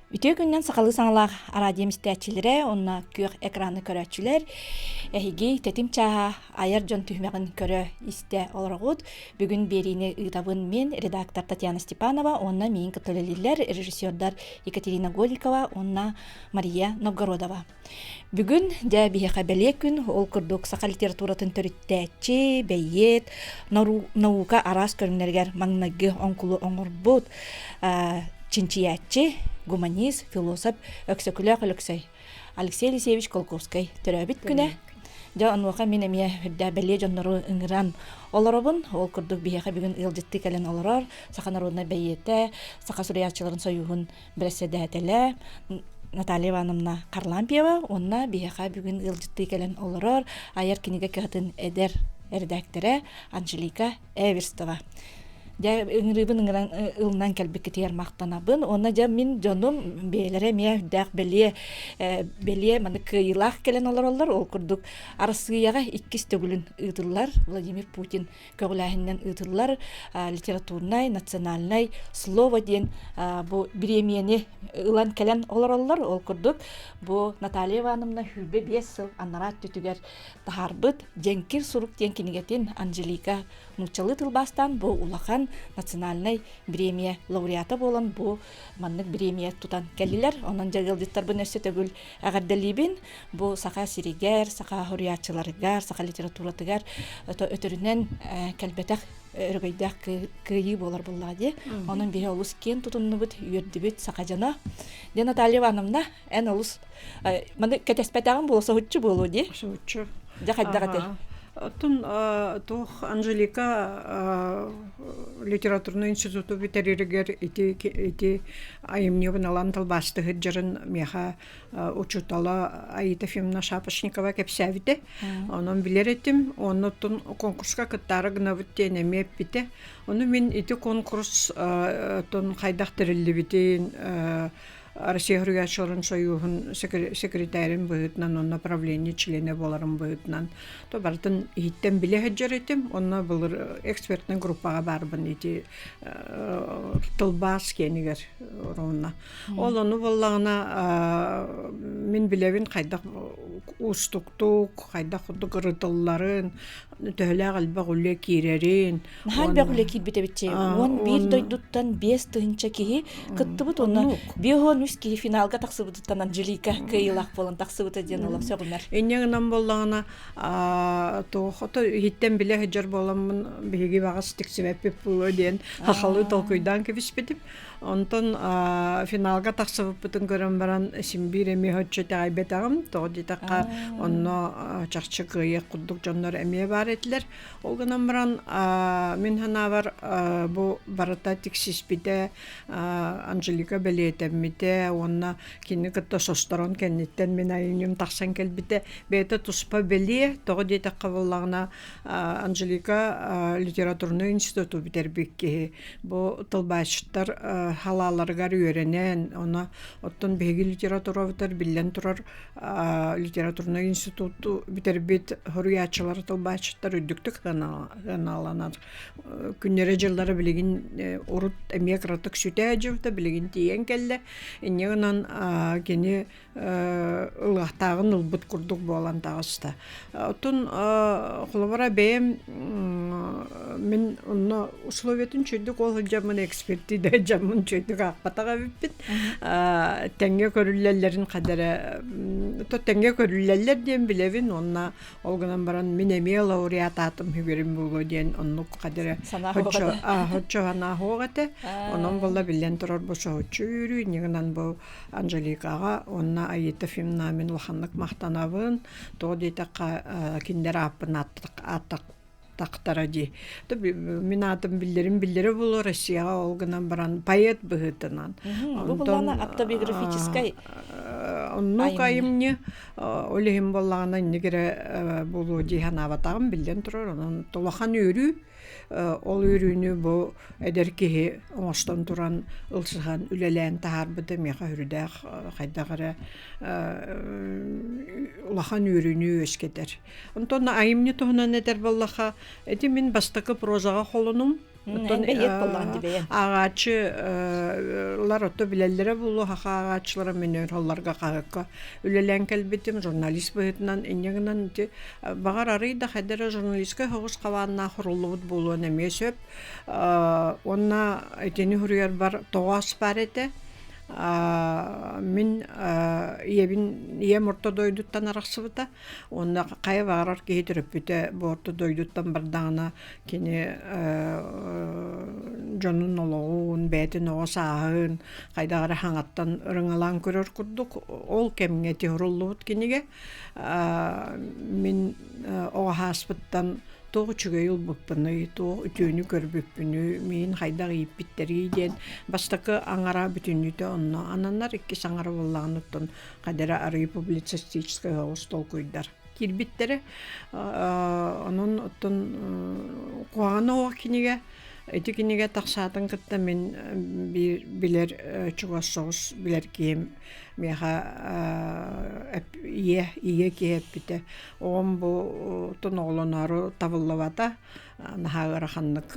Ütü gündən saqalı sanalaq aradiyem istəyəçilere, onna kök ekranı körəçülər, ehigi tetim çaha ayar jön tühməqin körə istə olarağıd. Bugün berini ıtabın men, redaktor Татьяна Степанова, onna min katoleliller, rejissörler Екатерина Голикова, onna Мария Новгородова. Bugün de bir haberlik gün ol kurduk saqal literaturatın törüttəçi, beyet, nauka aras körünlerger mangnağı onkulu ongurbut, чинчиячи, гуманист, философ, өксөкүлөк өлөксөй. Алексей Алексеевич Колковский төрөбүт күнэ. Да ануака мен эмие хүрдэ беле жоннору ыңыран олоробун, ол курдук бияка бүгүн ылжытты келен олорор, сака народна бейете, сака суриячыларын союгун бреседетеле, Наталья Ивановна Карлампиева, онна бияка бүгүн ылжытты келен олорор, аяр киниге катын эдер редакторы Анжелика Эверстова. Я ыңрыбын ылнан кәлбекке тияр мақтанабын. Ona ja min jonum белере мия дак беле маны кыйлах келен олар ол курдук арасыяга иккис төгүлүн ытыллар Владимир Путин көгүләһиннән ытыллар литературный национальный слово ден бу премияны ылан келен олар ол курдук бу Наталья Ивановна хүлбе 5 жыл аннара түтүгер тахарбыт Женкир сурук ден кинигетин Анжелика Нучалы тылбастан бу улахан национальный премия лауреаты болан бу маннык премия тутан келилер. Онан жагылдыттар бу нерсе төгүл агардалибин бу сака сиригер, сака хуриячыларыгар, сака литературатыгар өтөрүнөн келбетек өргөйдак кыйы болар буллади. Онун бири олус кен тутуннубут үйөрдүбүт сака жана. Де Наталья Ивановна эн олус маны кетеспетагын болсо хуччу болу ди. Хуччу. Жахаддагаты. Тун тух Анжелика литературный институту битериргер ити айымнебын алан талбастыгы жырын меха учутала Аида Фимна Шапошникова кепсәвите. Онун билер этим, оннотун конкурска кыттары гына бүттене меппите. Оны мен ити конкурс тун кайдак терилибитин Россия Хрущевского союзун секретарин быытнан, он направление члена боларын быытнан. То бартын иттен биле хаджаретим, онна былыр экспертный группага барбын ити тылбас кенигер ровна. Ол ону боллагына мен билебин кайдак устуктук, кайдак худук рытылларын, төхөлө калба гуле кирерин. Хал бегуле кит битебитчи. Он бир дойдуттан 5 тыгынча кихи кыттыбыт онна бион үски финалга таксыбыттан Анжелика кыйлак болон таксыбыты ден олак сөгүлөр. Эннегинен боллагына то хото хиттен биле хаджар боламын биги багас тиксебеп було ден хахалы толкуйдан кебиспетип. Онтон финалга таксыбыттын көрөн баран симбир эми хөччө тайбетагым то дитакка онно чакчы кыйы кудук жоннор эме бар этлер. Олгунан баран мен хана бар бу барата тиксиспите Анжелика белетеммите онна кини кытта состорон кеннеттен мен айыным таксан келбите бете туспа беле то дитакка боллагына Анжелика литературный институту битербекке бу тылбаштар халаларга үйренен, она оттон беги литература битер билен турар литературный институту битербит хоруячылар тылбаштар үдүктүк каналанар. Күннере жылдары билеген урут эмекратык сүтэ жыбыта билеген тиен келде. Иннегенан кени ылахтагын ылбыт курдук болан тагыста. Оттон холобара бем мен онно условиятын чөйдүк ол жамын экспертиде жамын чөйдүк акпатага биппит. Теңге көрүллерлерин кадары то теңге көрүллерлер ден билебин онна олгунан баран мен эме лауреат атым хүберим боло ден онну кадары хоччо ана хогате онон болла билен турар бошо чүйрү нигнан бу Анжеликага онна Аида Фимна мен лаханнык мактанабын то дейтакка киндер апын аттак тактаради. То мен атым билдере боло Россияга олгунан баран поэт быгытынан. Бу булана автобиографической онну кайымны олехим боллагана негере болу диханабатагым билден турар онун толахан өрү ол өрүүнү бу эдерки оңостон туран ылсыган үлелен таарбыды меха хүрдәк кайдагара улахан өрүүнү өскетер. Онтон айымны тохнан этер боллаха эти мен бастакы прозага холунум Бейет болған дебейен. Ағачылар отто білелері болу, хақа ағачылары менер оларға қағыққа үлелен кәлбетім журналист бұғытынан инегінен бағар арыйда қайдары журналистке хоғыз қаванына құрылуыд болуын әме сөп. Онна әйтені хүрер бар тоғас бар еті. Мен ие мұрта дойдуттан арақсыбыта, онна қайы бағарар кейі түріп біті борты дойдуттан бардағына кені жонын олуын, бәтін оғас ағын, қайдағары хаңаттан ұрыңалан көрір күрдік, ол кеміңе тегірулуыд кенеге. Мен оға хаспыттан тоғы чүгей ыл бұппыны, тоғы үтіні көрбіппіні, мен қайдағы еппеттері ден, бастықы аңара бүтінніті онна. Ананар еккес аңара болағыныттын қадара ары публицистический стол көйдар. Кирбиттері, оның ұттын қуағаны оға кенеге, эти кенеге тақсатын кітті мен білер чуғас соғыс білер кейім меха ие кейіп біті. Оғым бұл тұн оғылынары табылывата нахағыра қаннық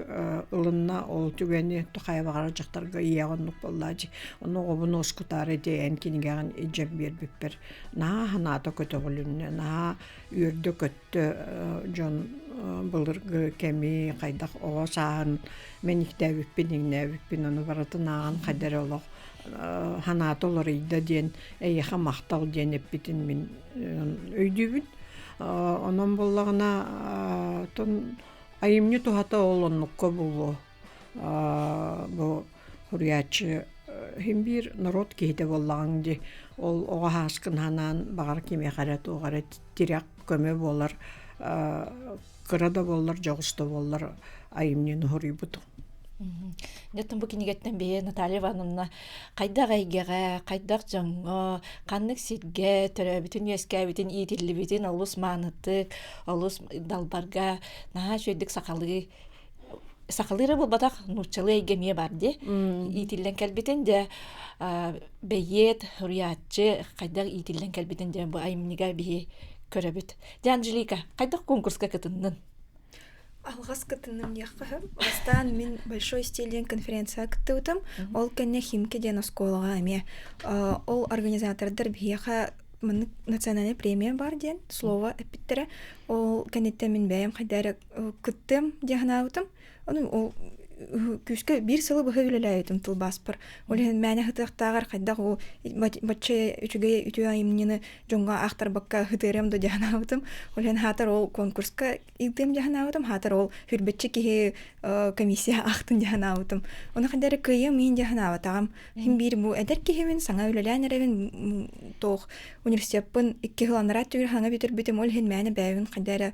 ұлынна ол түгені тұқай бағара жақтарға ие ғынық боллады. Оны оғыбын осқытары дейін кенегеғін ежеп бербіппір. Наға ханаты көті ғылынны, наға үрді көтті жон бұлырғы кәмі қайдақ оға сағын мен иқтәвіппін, оны баратын ағын қадар олық ханаты олар үйді ден, әйеға мақтал ден еппетін мен өйдүйбін. Онын болағына айымны тухата олоннукка булу. Бу хуриячы химбир народ кейде боллаган ди. Ол ога хаскын ханан багар кеме карат огара тирак көмө болар. Кырада болар, жогусто болар. Айымны хурибуту. Неттен бу кинегеттен бе Наталья Ивановна кайдак айгега, кайдак жаңго, каннык сирге, төрөбүтүн эске бүтүн ийдилли бүтүн олус маанытык, олус далбарга, наа шөйдүк сакалыры болбатак нучалы айгеме бар де. Ийдиллен келбитин де бейет, хуриятчы, кайдак ийдиллен келбитин де бу айымнига бие көрөбүт. Де Анжелика, кайдак конкурска кытыннын? Алғас кытыным яққы. Бастан мен большой стилен конференция кыттыутым. Ол кәнне химке ден осколаға әме. Ол организатордар бияқа национальный премия бар ден. Слово әппеттері. Ол кәнетті мен бәйім қайдары кыттым дегінаутым. Ол күшкі бір сылы бұғы өлеләйетім тұлбаспыр. Олен мәне хытықтағар қайдақ ол батчы үчіге үті айымнені жоңға ақтар баққа хытырым да жағынаутым. Олен хатар ол конкурска илтім жағынаутым. Хатар ол хүрбетчі кеге комиссия ақтын жағынаутым. Оны қайдары күйім мен жағынаутағым. Хим бір бұл әдер кегемен саңа өлелән әревен тоқ университетпін 2 ғыланырат түгір хаңа бітір бітім. Ол хен мәне бәйін қайдары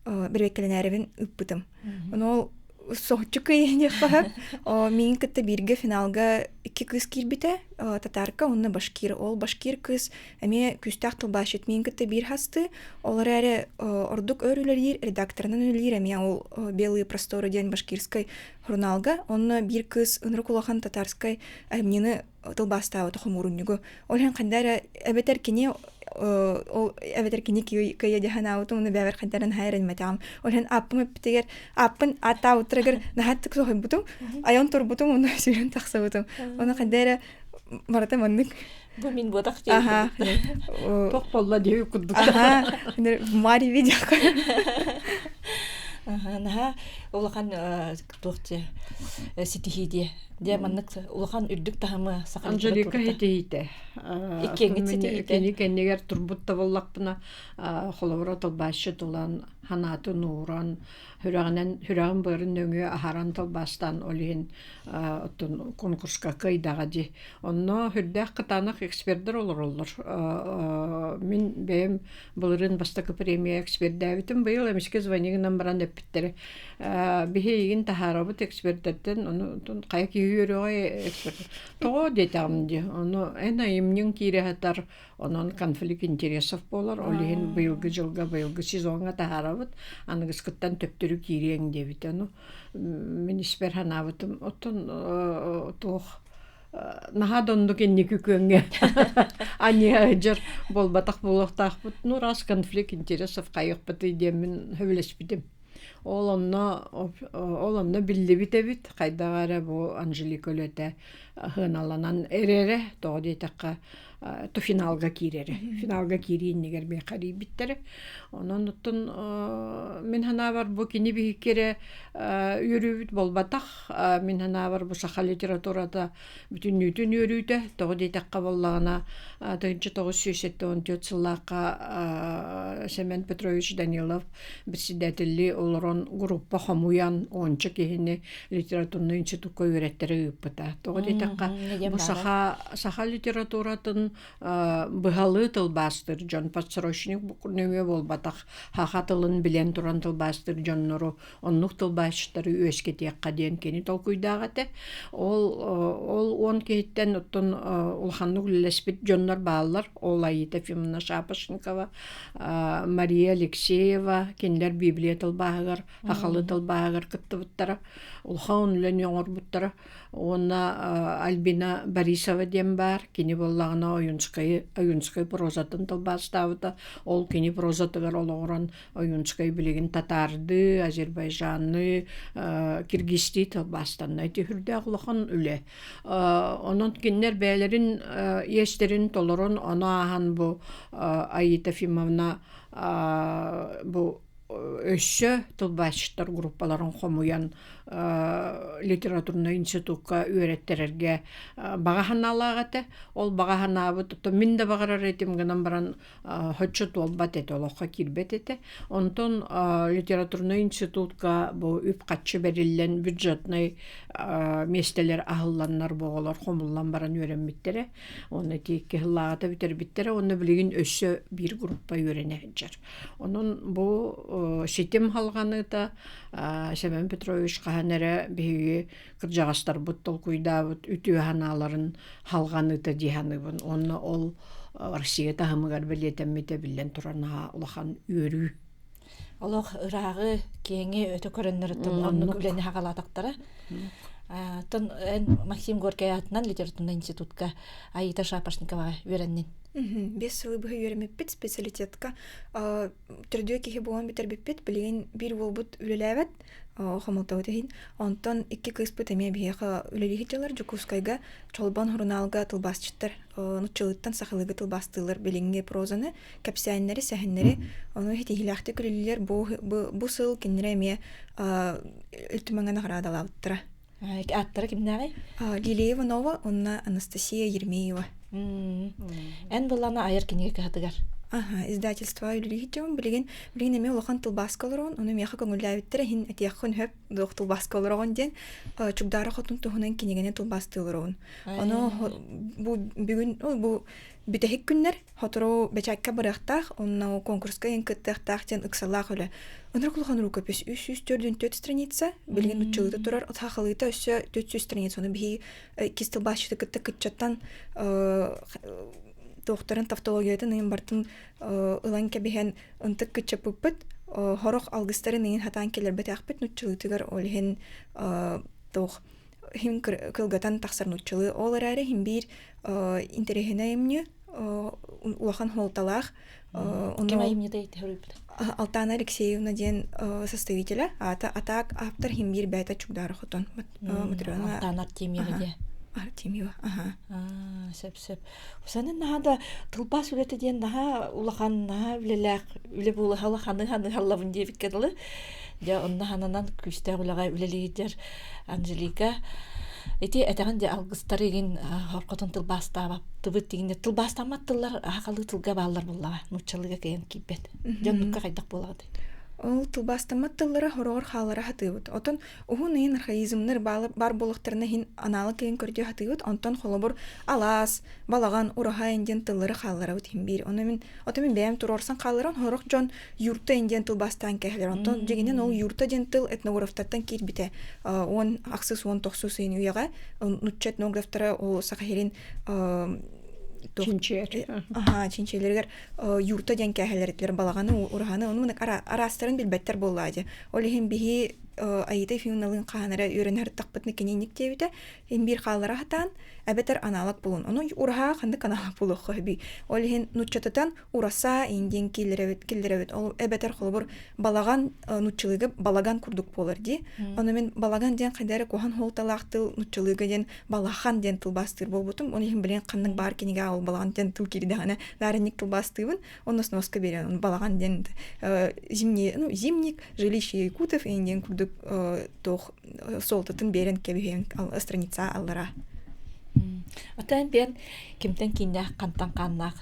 бір векелен әревен үппітім. Оны ол соғытчы көйені қағып, мен кітті бірге финалға 2 кыз кирбіті, татарка, онны башкир. Ол башкир кыз, әме күстақ тылбашет, мен кітті бір хасты, олар әрі ордук өрілер, редакторынан өлер, әме ол белые просторы ден башкирскай журналга, онны бір кыз ынры кулахан татарскай әмнені тылбастауы тұхымурыннығы. Олен қандары әбетер кене ол әбетер кене көйе деханауыты, оны бәвер қандарын хайрын мәтағым. Олен аппым әппетегер, аппын ата ұтырығыр, нағаттық соғай бұтым, айон тұр бұтым, оны сүйрен тақса бұтым. Оны қандары барата маннык. Бу мин бодақ дейі. Тоқ болла дейі күдді. Мари видеоқа. Наха улахан тохте ситихиде. Де маннык улахан үрдүк тахымы сакалып. Анжелика хетейте. Кенегер турбутта боллакпына холовра толбашы тулан ханаты нуран хүрәгән барын нөңе ахаран толбастан олин оттон конкурска кайдага ди. Онно хүрдәк кытанак эксперттер олор. Мен бем булырын бастакы премия эксперт дәвитим быйыл эмиске звонигинен баран эппиттер. Бихейгин тахарабыт эксперттен оны кайки үйөрөй эксперт. То детамди. Оны эна имнин кирехатар онон конфликт интересов болар. Олин быйылгы жылга сезонга тахарабыт аныгыскыттан төптөрү кирең дебит. Мен испер ханабытым оттон тох нахадонду кеннеки көңге ания жер болбатак болоктак бут ну раз конфликт интересов кайык быты демен хөбөлөспүдүм. Ол онно биллибитебит кайдагара бу Анжелика Лөтә хыналанан эрере тоодетакка то финалга кирере. Финалга кириннигер бе карибиттере. Онон оттун мен ханабар бу кини бихикере үрүбүт болбатах. Мен ханабар бу саха литературада бүтүннүтүн үрүтө тоодетакка боллагана 1974 сыллакка Семен Петрович Данилов председателли олорон группа хомуян онча кихини литературный институтка үйрәттәре үппәтә. Тоодетакка бу саха литературатын быһалы тылбастыр Джон Подсрочник бу нөмө болбатах хахатылын билен туран тылбастыр Джоннору оннук тылбаштары өскетекка ден кени толкуйдагате ол он кейттен оттон улханны леспит Джоннор баалар Олаита Фимна Шапошникова Мария Алексеева кенлер Библия тылбагыр хахалы тылбагыр кыттыбыттара улхан лен яңорбуттара Она Альбина Борисова дем бар, кини боллагана оюнскай прозатын тылбастабыта, ол кини прозатыгар олоран оюнскай билеген татарды, Азербайжанны, Киргизти тылбастанна эти хүрдэ агылахан үле. Онон киннер бәлерин естерин толорон она ахан бу Аита Фимовна бу өссө тылбаштар группаларын хомуян литературный институтка үйрәттерерге багаханалаагате ол багаханабыт то минде багарар этим гынан баран хоччот болбат эте олоққа кирбет эте онтон литературный институтка бу үп катчы берилен бюджетный местелер ахылланнар боголор хомуллан баран үйренмиттере оны тикке хыллагата битербиттере оны билеген өссө бир группа үйрене жар онун бу сетим халганы да Семен Петрович каханере биги кыржагастар буттол куйдабыт үтүү ханаларын халганыта диханыбын онны ол Россия тахымыгар билетеммите билен турана улахан үрүү Олох ырагы кеңе өтө көрөннөрүтөн онну билени хагалатактары тон Максим Горький атынан литературный институтка Аита Шапошникова үйреннин Без сылы быһы үйрәмеппит специалитетка төрдүө кихи буган битербиппит билеген бир болбут үлеләбет хомолтау тейин онтон икки кыспыт эме бияха үлелихителер Жукускайга чолбан хурналга тылбасчыттар нучылыттан сахылыгы тылбастылар билинге прозаны капсианнери сәһеннери ону хитихилахты күлелер бу сыл киннере эме үлтүмәңгән харадалаптыра аттары кимнәгы Лилия Иванова онна Анастасия Ермеева Эн буллана айыр кинеге катыгар. Издательство үлелихитем билеген эме улахан тылбаскаларон ону меха көңүлләбиттер хин этияхын хөп дох тылбаскаларон ден чугдары хотун тухунан кинегене тылбастыларон ону бу бүгүн бу бүтехик күннер хотору бечакка барахтах онна конкурска ен кыттахтах тен ыксалах үле онор кулхан рукопись 304 страница билген учылыта турар отхахалыта өсө 400 страница ону би кистылбашчыты кытта кытчаттан докторын тавтологиятын ын бартын ылан кебиһен ынтык кытчапыппыт хорох алгыстарын ын хатан келербет ахпыт нуччылытыгар олхен тох хим кылгатан тахсар нуччылы олараре хим бир интерехене эмне улахан холталах Алтана Алексеевна ден составителя атак автор хим бир бәйта чугдары хотон материална Алтана Артемьева, Сеп. Усанын нахада тылпас үлеті ден наха улахан наха үлеләк үле булы халаханы халлавын деп кетеле. Я онна хананан күстә улага үлелейдер Анжелика. Эти этаган де алгыстар еген хоркотон тылбаста тыбыт дегенде тылбастаматтылар акылы тылга баллар буллага. Нучалыга кайын кипет. Жоннукка кайдак болады. Ол тылбастаматтылары хорор халара хатыбыт. Отон ухун ин архаизмнер бар болуктарына хин аналы кайын көрдө хатыбыт. Онтон холобур алас, балаган ураха инден тыллары халара бит хим бир. Отон мен бәям турорсан халаран хорок жон юрта инден тылбастан кехлер. Онтон жегенен ол юрта ден тыл этнографтардан кирбите. Он аксыс он тохсус ин уяга нучет этнографтары ол сахарин чинчелергер юрта ден кәһәләретләр балаганы ураганы уны арастырын билбәттер буллады. Олехин бихи айытай фюналын қанара үйренер тақпытны кененік тебіті, бир қалара хатан, әбетер аналак болун. Оны ураха қандық аналак болу қойби. Ол хен нутчататан ураса инден келдеревет. Ол әбетер қолыбыр балаган нутчылығы балаган күрдік болар ди. Оны мен балаган ден қайдары кохан холталақтыл нутчылығы ден балахан ден тылбастыр бол бутум. Оны хен білен қандың бар кенеге ал балаган ден тыл кердіғана дарынник тылбастырбын. Оны сноска берен. Балаган ден зимник, жилище якутов инден күрдік тоқ солтатын берен кебіген страница аллара. Отан бен кемтен киндә кантан каннак.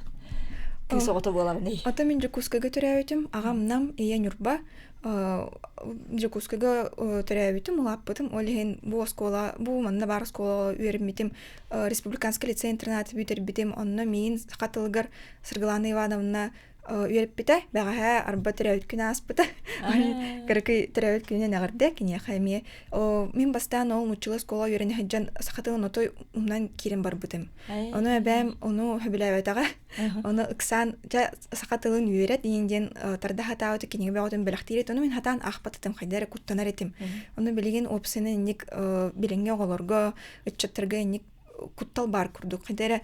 Кис ото булабыны. Ата мен Жакускага төрәвитем, агамнам ия нюрба. Жакускага төрәвитем, улаппытым. Олеген бу школа, бу манна бар школа үйрәнмитем. Республиканский лицей интернат битер битем. Онна мен катылгар Сыргалана Ивановна үйрәппите, бәгә арба төрәвит күнә аспыта. Каракай төрәвит күнә нәгәрдә кине хәмие. Мен бастан ол нучылы школа үйрәнә хаҗан сахатылын отой уннан кирен бар бутым. Оны бәм, оны хәбиләвәтәгә. Оны иксан ja сахатылын үйрәт диңден тарда хатауты кине бәгәтен беләхтирет. Оны мен хатан ахпатытым хайдары куттанар этим. Оны билеген опсыны ник биленгә голорга, ичәттергә ник куттал бар курдук. Хайдары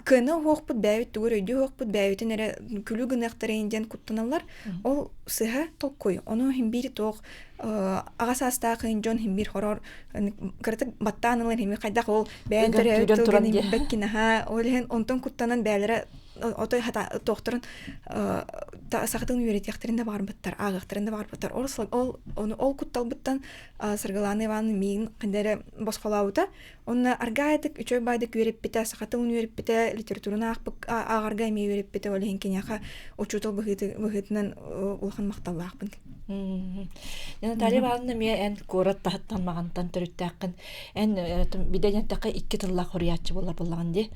кыны хоқпыт бәйвит түгір өйді хоқпыт бәйвитін әрі күлі гынақтары енден күттіналар, ол сыға толқой. Оны химбири тоқ ағас астағы қиын жон химбир хорор кіртік баттанылар химбир қайдақ ол бәйін түрі өттілген химбир бәккіна. Олеген онтон күттанан бәйлері отой хата тоқтырын сақытын үйретектерінде бар бұттар, ағықтарында бар бұттар. Ол күттал бұттан Сыргаланы Ивановна мейін қандары босқалауыда. Оны аргайдық, үчой байдық үйреп біті, сақытын үйреп біті, литературына ағарга емей үйреп біті, олеген кенеға учутыл бұғытынан ұлған мақталла ақпын. Наталья Ивановна мен ән көрат тахаттан мағантан түріттәқін. Ән бидәден тақы 2 тылла құриятчы болар болған де.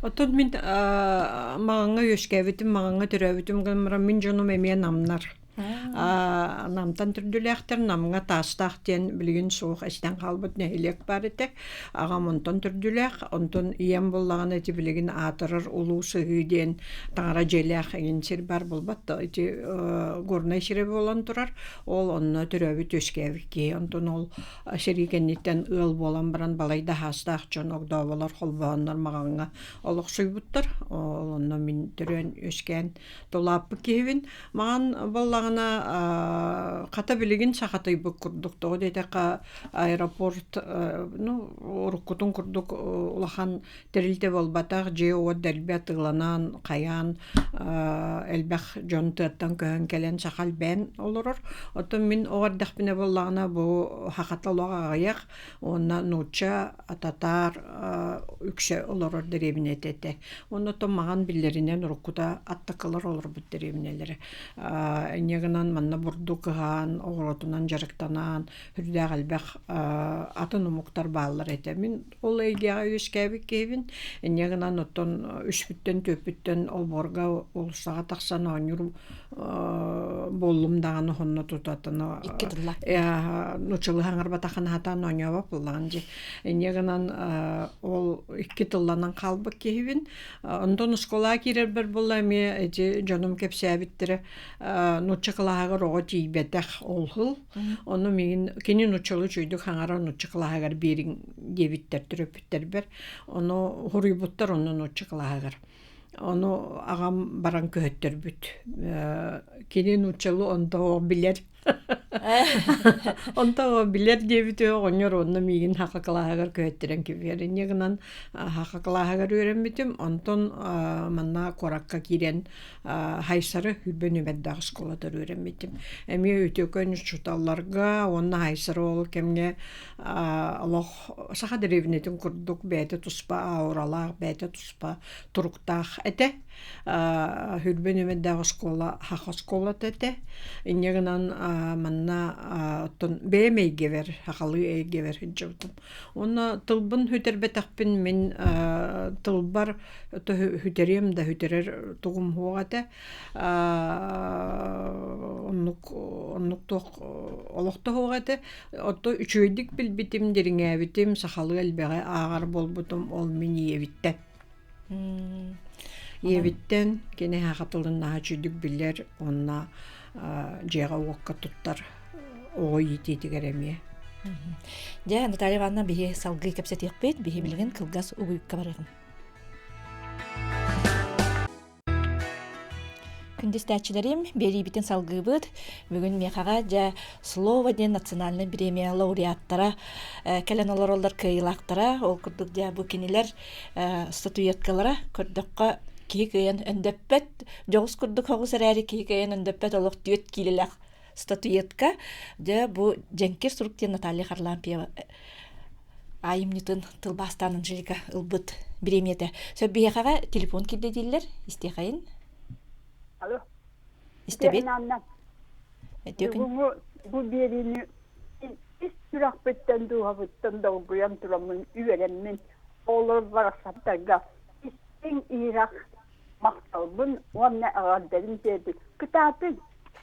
Отод мен маңаңа өшкәвітім, маңаңа түрәвітім, мен жоным әме намнар. Намтан түрділәқтір, намыңа тастақтен білген соқ әстен қалбыт нәйлек бар етек. Ағам онтан түрділәқ, онтан ием боллаған әті білген атырыр ұлу сұғыден таңара желәқ әгенсер бар болбатты. Әті ғорнай шірі болан тұрар, ол онына түрәвіт өшкәвікке. Онтан ол шерекенеттен ұл болан баран балайда хастақ жон оғда болар қолбағанлар мағанға олық сұйбыттыр. Онына мен түрен өшкен долапы кевін. Маған боллаған қата білеген сақатай бұк күрдік. Тоғы дейтеқа аэропорт, ұрыққытын күрдік ұлақан дәрілте болбатақ, же оғад дәлбәт ұланан, қаян, әлбәқ жон тұяттан көхін кәлен сақал бән олырыр. Отын мен оғардақ біне боллағына бұл хақаталуға ағаяқ, онына нұтша, ататар, үкші олырыр дәребін ететі. Оны тұн маған білдерінен ұрыққыда аттықылыр олыр бұд дәребінелері. Негынан манна бурдукыған, оғыротынан жарықтанан, хүрдәғ әлбәқ атын ұмықтар бағылар әті. Мен ол әйгеға өскәбі кейбін, негынан оттан үшбіттен, төпбіттен ол борға олысаға тақсан оңыр болымдағаны ғонна тұтатыны. Нұчылы хаңыр батақын хатан оңява бұллаған же. Негынан ол 2 тылланан қалбы кейбін. Ондан ұскола керер бір бұлла ме жоным кепсәбіттірі нуччықлағығыр оғы тейбетәқ олғыл. Оны мен кені нуччылы жүйдік хаңара нуччықлағығыр берін дебіттер, түрөпіттер бір. Оны ғұрыбыттыр оны нуччықлағығыр. Оны ағам баран көхеттер бүт. Кені нуччылы онда оғы білер. Онта билер дебите оңор онна мигин хакаклагар көттерен кибер. Негынан хакаклагар өрөмбитим. Онтон манна коракка кирен хайсары хүбөнү бәддәг школада өрөмбитим. Эми өтөкөн чуталларга онна хайсары ол кемге Аллах саха деревнетин курдук бәте туспа ауралар бәте туспа туруктах эте. Хүбөнү бәддәг школа хака школа тете. Негынан манна оттон бәмей гевер, хақалы гевер хиджавтым. Оны тылбын хүтербетақпин мен тылбар хүтерем да хүтерер туғым хуағаты. Оннук тоқ олықты хуағаты. Отто үчөйдік білбітім, деріңәбітім, сақалы әлбәғі ағар болбутым, ол мен евіттен. Евіттен, кені хақатылын наға чүйдік білер, онна жеға уаққа тұттар ой ититигер эмие. Дя Наталья Ивановна бихи салгы кепсетиқпет, бихи билген кылгас угуйукка барыгын. Күндестәчиләрем бери битен салгыбыт. Бүгін мехага жа слово ден национальный премия лауреаттара кәлен олар кыйлактара, ол курдук жа бу кинилер статуэткалара көрдөккө кийген өндөппет, жогус курдук хогус әрәри кийген өндөппет олох түйет килелек статуэтка жа бу Женкир Суруктен Наталья Харлампиева айымнитын тылбастанын жилика ылбыт премияда. Сө бехага телефон кирде дилер, истехайын. Алло. İstebet. Bu birini sürekli duhavuttan da buyan duramın üverenmin olur varasatlarga istin Irak maktabın ona ağırderim dedi. Kitabın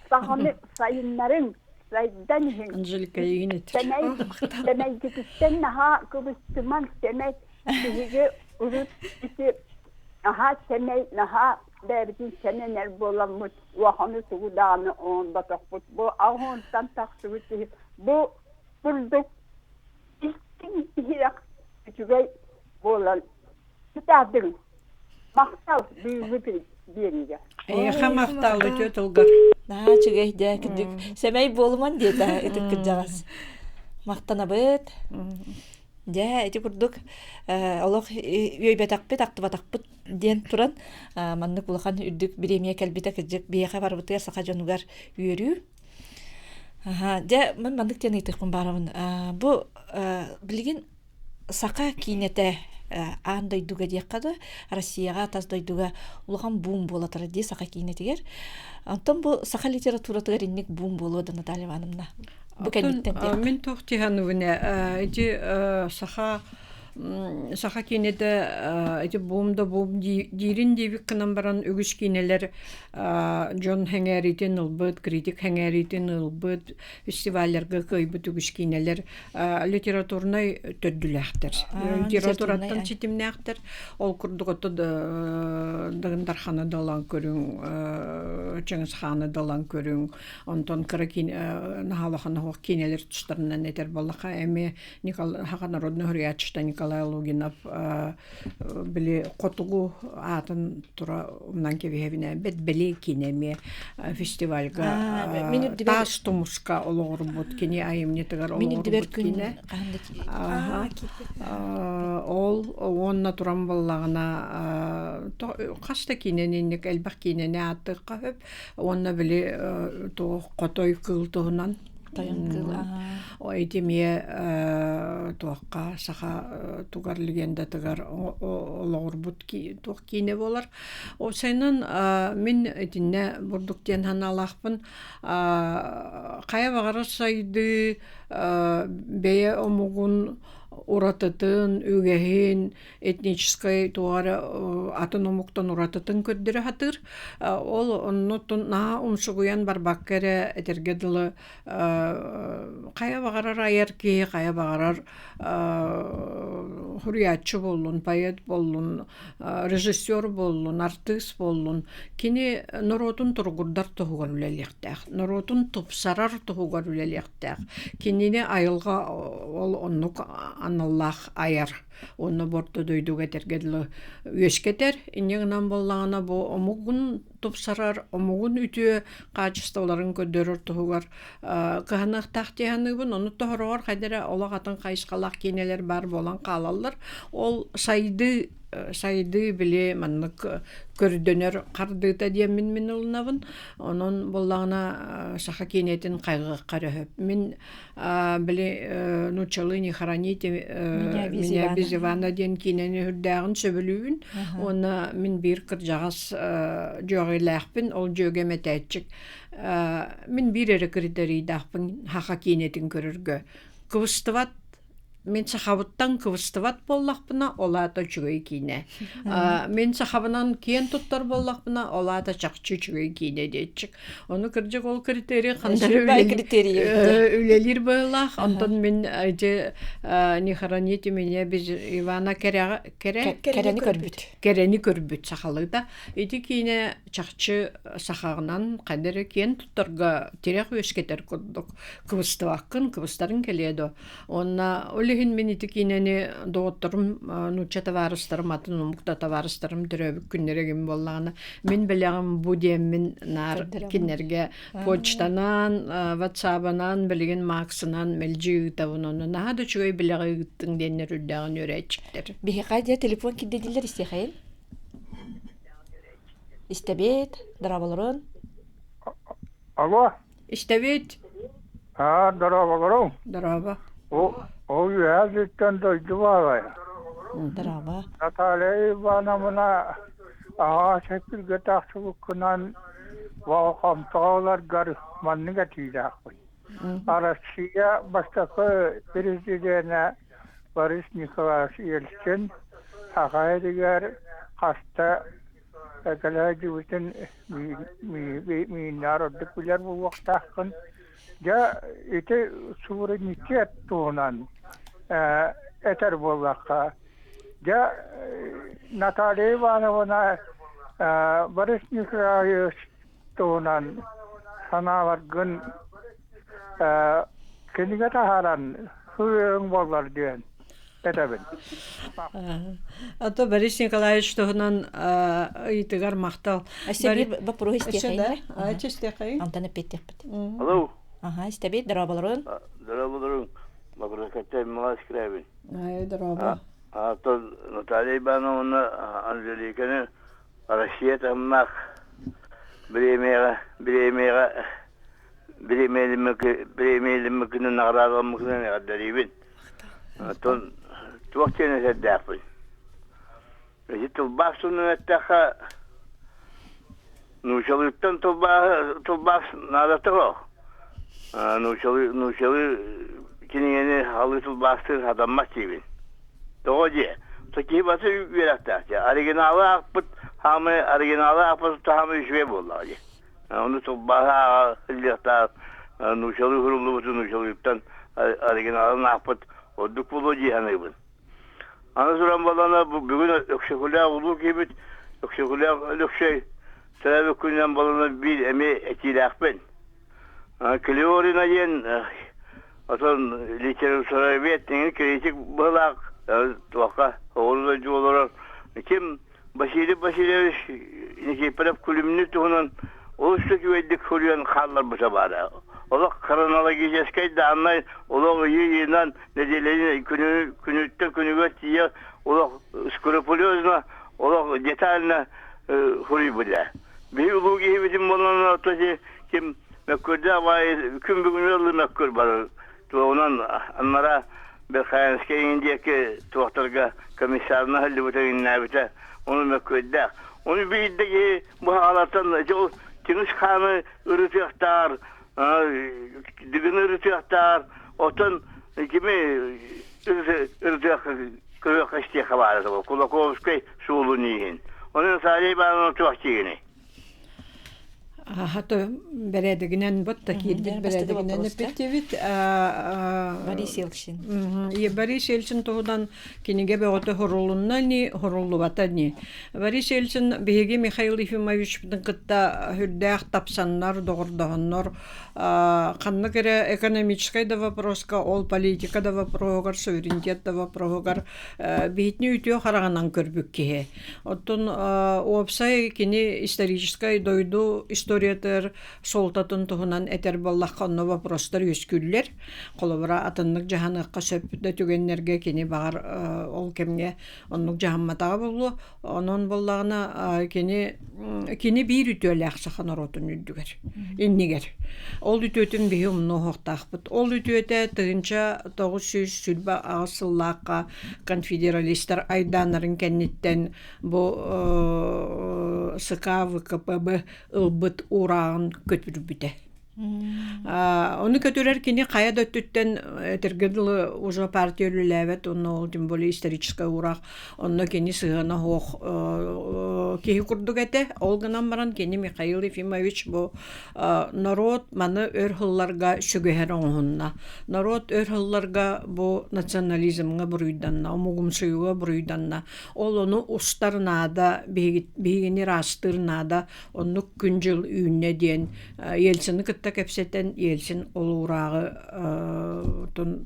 sahanı sayınların saydan hin. Angelika yine. Demek gitsen naha kıvıstırman demek bizi urut iti aha demek naha Dersin seneler bolamut vahanı suğudanı onda takput bu ahondan taksıvıtı bu bulduk istin hirak küçüğe bolan kitabın maktal büyüğü biriyle. Эха макталы төтөлгөр. Daha çügey de küdük. Semey bolman diye daha etik kıcağız. Maqtanabıt. Ja, эти курдук олох үйбетакпет актыбатакпыт диен туран маннык булахан үрдүк биремия келбите кыжык бияха барбытыр сака жонугар үйөрүү. Ja, маннык тен айтыкпын барамын. Бу билген сака кинете андайдуга дияккада Россияга таздайдуга улахан бум болатыр ди сака кинетигер. Антон бу сака литературатыгар инник бум болууда Наталья Ивановна. Бу кәлбиттен де. Мен тохтиханувне эти саха кинеде эти бумда бум дирин дивик кынан баран үгүш кинелер Джон Хенгеритен ылбыт, критик Хенгеритен ылбыт, фестивальлерге кыйбыт үгүш кинелер литературный төддүләхтер. Литератураттан читимнәхтер. Ол курдуготто дыгындар ханы далан көрүң, Чыңгыз ханы далан көрүң, онтон кыракин нахалаханы хок кинелер туштарынан этер баллака эми Хага народный хурриятчыта Николай Лугинов били котугу атын тура умнан кебехевине бет бели кинеме фестивальга таш тумушка олорбут кини айымне тыгар олорбут кине ол онна туран баллагына кашта киненинник элбах кинене аты каып онна били то котой кылтыгынан Ойдемие туаққа саха тугар легенда тыгар олорбут туақ кине болар. Осайнан мен этинне бурдуктен ханалахпын кая багара сайды бее омугун урататын үгехин этнической туара атономуктан урататын көддөрө хатыр ол оннотун на умшугуян барбаккере этергедылы кая багарар аярки кая багарар хурриятчы боллун поэт боллун режиссер боллун артист боллун кини норотун тургурдар тугугар үлелектак норотун тупсарар тугугар үлелектак кинине айылга ол оннук аналлах аяр онно борто дойдуга тергедлы үескетер иннегнан боллагана бу омугун тупсарар омугун үтүө качестволарын көдөрөр тугугар кыханак тахтыханыбын ону тохорогор хайдара олагатын кайышкалак кинелер бар болан калалар ол сайды биле маннык көрдөнөр кардыта диемин мен улнабын онун боллагана саха кинетин кайгы карып мен биле нучалы не храните меня без Ивана ден кинени хүрдагын сөбүлүүн оны мен бир кыржагас жогылахпын ол жөгөметечик мен бир эре критерий дахпын хаха кинетин көрөргө кыбыстыбат мен сахабыттан кывыстыват боллақпына, олата жүгей кейне. Мен сахабынан кен туттар боллақпына, олата чақчы жүгей кейне дейчік. Оны кіржік ол критерий қандар өлелер боллақ. Онтан мен нехаранеті мене біз Ивана керені көрбіт сахалыда. Эти кейне чақчы сахағынан қадары кен туттарға терек өскетер күрдік. Кывыстываққын, кывыстарын келеді. Онна олихин мен итикинени доотторум нуча таварыстарым атын умукта таварыстарым төрөбүк күннерегим боллагана мен белегим бу диеммин нар кинерге почтанан ватсабанан билген максынан мелжигитавунун нахада чугай билегиттин деннер үрдөгөн өрөчтер бихикадия телефон киддедилер истехайын истебет дарабалырын Алло. истебет Дараба. дараба O yazıktan duydu var ya. дараба Natale Ivановna şekil götürsü kunan vakam tağlar gar manniga tiydak. Arasıya baştaki prezidene Boris Nikolaevich Yeltsin haqaydigar hasta ekoloji bütün mi narodikler bu vaxtaqın ja ite suverenitet tuğunan eter bollaqqa ja Natalia Ivanovna Boris Nikolaevich tuğunan sanavar gün kendiga taharan hüyün bollar diyen etabin. Ато Борис Николаевич туһунан итигар мактал. Истебет вопрос истехайын Истехайын. антана петтеппит Алло. ага истебет дарабалырын Здравствуйте. Магракаттай Малашкрабин. Дараба. То Наталья Ивановна Анжеликаны Россия тамнах бремелимекинин наградамыкын гаддарибин. То туактене седдапын. Тулбасуны аттаха нушалыктан тулбас надатыгы. Нушалы кинени халы тулбастыр адаммас дебин. Тоғоде. Токи басы үйрәктәкте. Оригиналы ақпыт, хамы оригиналы ақпыт тамы үшве болды. Оны тулбаға ілдіқтар нушалы хұрылы бұты нушалыктан оригиналын ақпыт оддық болды дейханы бұн. Аны сұран балана бүгін өкшекулі ұлы кейбіт, өкшекулі өкшей сәрәбі күннен балана бір әме әтейлі ақпен. Клеорина ден, отын литература беттіңін критик бұлақ, туаққа оғылы жолырар. Кем Василий Васильевич некепіріп күлімні тұғынан ол үсті көйдік көрген қалар бұса бары. Олық хронологическай данной олық үйінен неделені күніттен күніге тие олық скрупулезно олық детально хүрі бұда. Бей ұлу кейбетін болынан отасы кем мәккөрді авай күн бүгін өрлі мәккөр бары. Туғынан аннара бір қайынысқа еңдекі туақтарға комиссарына әлі бұтағын нәбіті оны мәккөрді. Оны бейдігі бұл алаттан жол теңіз қаны үрітіқтар, дүгін үрітіқтар, отын кеме үрітіқ көріқ істеқі барады бұл. Кулаковскай суылы нейін. Оның сарай бағын туақ дегені. Хато бередигинен ботта кирдит бередигинен петтевит Борис Елчин Борис Елчин тодан кинеге беготы хорулуннани хорулубатани Борис Елчин беге Михаил Ефимовичтин кытта хүрдәк тапсаннар догордогоннор канны кере экономический да вопроска ол политика да вопрогар суверенитет да вопрогар битни үтө караганан көрбүк ке оттон опсай кини исторический дойду историятер солтатын туһунан этер боллаққанны вопростар өскүллер қолыбыра атыннык жаһаныкка сөпүдө түгеннерге кини багар ол кемге оннук жаһанматага болду онон боллагына кини бир үтөлөк саханар отун үдүгер иннигер ол үтөтүн бихим нохтахпыт ол үтөтө тыгынча 900 сүлбө агысыллакка конфедералисттер айданарын кенниттен бу СК ВКПБ ылбыт урагын көтүрүп бүтө. Оны көтөрөр кини кая дөттүттен тергедл уже партиялы ләвет оны ол тем более историческая урак онно кини сыгана хох кихи курдук эте ол гынан баран кини Михаил Ефимович бу народ маны өрхылларга шүгәһәр оңунна народ өрхылларга бу национализмга буруйданна омугумсуйга буруйданна ол оны устарнада бигини растырнада онну күнжыл үйүнне диен Ельцин кытта кепсетен Ельцин олурагы тон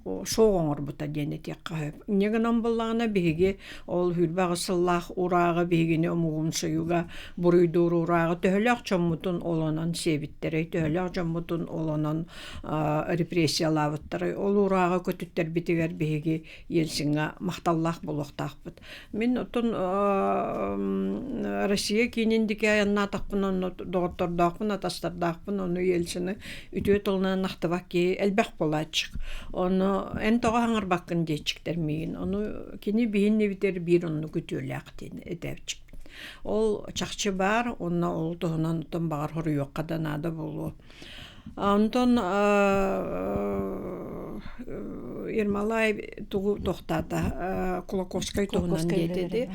соғоңор бута дене тек кайып. Негенен буллагына биге ол хүлбагы сыллах урагы бигене омугун суюга буруйдур урагы төхөлөк чоммутун олонон себиттере төхөлөк чоммутун олонон репрессиялавыттары ол урагы көтүттер битигер биге Ельцинга макталлах булуктакпыт. Мен отун Россия кининдике аянна такпын доктордакпын атастардакпын оны Ельцини үтө толнан нактыбакки элбек болачык. Оны en toga hangar bakın geçikler miyin. Onu kini bihin neviter bir onu gütülüğün edevçik. Ol çakçı var, onna oldu onan ton bağır horu yok kadar nada bulu. Ondan Ермолаев тоқтады. Кулаковскай тоғынан детеді.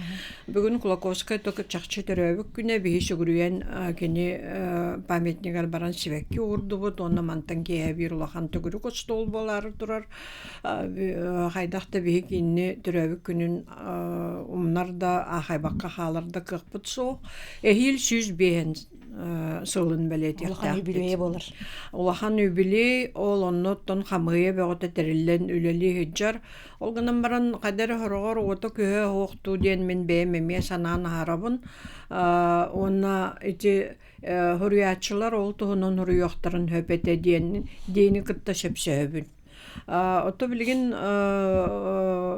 Бүгін Кулаковскай тоғы чақчы түрәбік күні бейші күріен кені памятнигар баран сивекке орды бұд. Оны мантан кея бір ұлақан түгірі көстол болары тұрар. Қайдақты бей кені түрәбік күнін умнарда ақайбаққа қаларда қықпыт соқ. Эхил сүз бейін сылын бәлет Улахан юбилейі болыр. Улахан юбилей ол онноттон хамыя бәғыта тәрілен үлелі хеджар. Ол гынан баран қадары хорғар оты көе хоқту ден мен бәймеме санан харабын. Онна эти хуриятчылар ол туғынан хурияқтарын хөпете дейіні кытта шепсе хөбін. Ото билген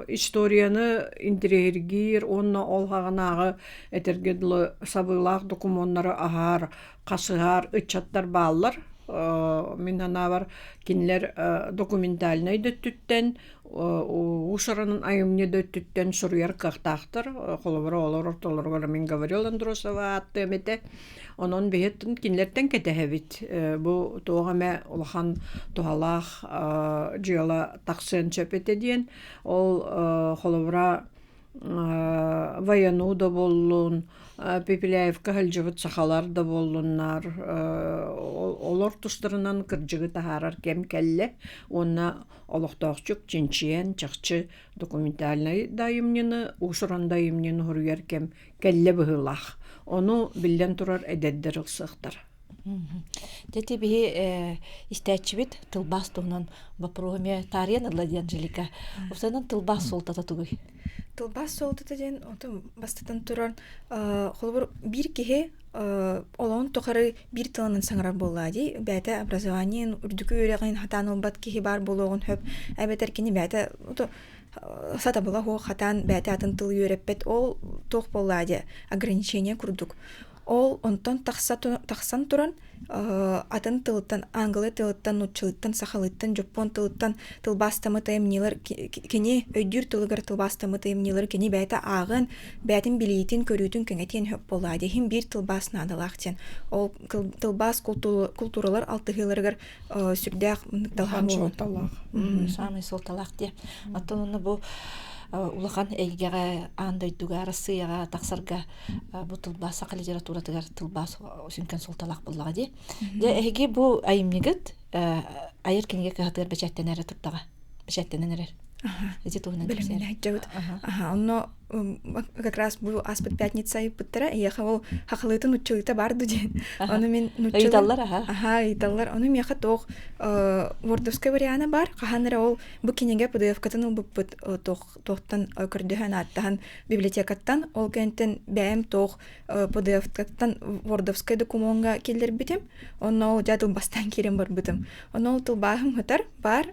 историяны интерьергир, онна олғағанағы этергедлі сабылақ документары ахар, қасығар, ычаттар баллар. Мен ана бар кинлер документальный дөттүттен, ушаранын айымне дөттүттен суруяр кақтақтыр. Қолыбыра олар орталарға мен говорил Андросова атты әмете. Onun bihetin kinlerden ketehevit. Bu toğame olahan tohalaq ciyala taqsen çöpete diyen. Ol xolovra vayanu da bollun. Pepilayevka halcıvıt saxalar da bollunlar. Olar tustırınan kırcıgı taharar kem kelle. Ona oloqtaqçık cinçiyen çaqçı dokumentalnay dayımnını, usuran dayımnını huruyar kem kelle bıhılaq. Onu bilden turar ededdir ılsıqtır. Дети бихи истәчбит тылбас тугынан бапроме тарен адлади Анжелика. Усанан тылбас солтата тугай. Тылбас солтата ден отым бастатан турар холбор бир кеhe олон тохары бир тыланын саңарар боллади. Бәте образованиен үрдүкү үреген хатан олбат кеhe бар болгон хөп. Әбетер кини бәте сата була хо хатан бәте атын тыл үйреппет ол тох боллади. Ограничение курдук. Ол онтон тахсан туран атын тылыттан, аңгылы тылыттан, нутчылыттан, сахалыттан, жоппон тылыттан тылбастамы тайымнелер, кені өйдүр тылыгар тылбастамы тайымнелер, кені бәйті ағын, бәйтін билейтін көрүйтін көңетен хөп болады. Хим бир тылбасын адылақтен. Ол тылбас культуралар алтығыларығар сүрдәқ талған болу. Самый солталақ де. Атын оны бұл улахан эйгеге андай дугара сыяга таксарга бу тылбас литература тыгар тылбас сүнкен солталак буллага ди. Де эге бу айымнигит айыр кинге катыр бечеттенере туптага. Бечеттенере. Эти тугна билмеле. Оно как раз был аспект пятница и путера, и ехал хахалытын училыта барды ден. Оны мен нучилы. Италлар, Италлар. Оны мен хатох вордовская вариана бар. Хаханера ол бу кинеге PDF-катын ол буппыт тохтан көрдөһөн аттан библиотекаттан ол кентен бәем тох PDF-каттан вордовская документга келдер битем. Оны ол жадыл бастан керем бар битем. Оны ол тылбахым хатар бар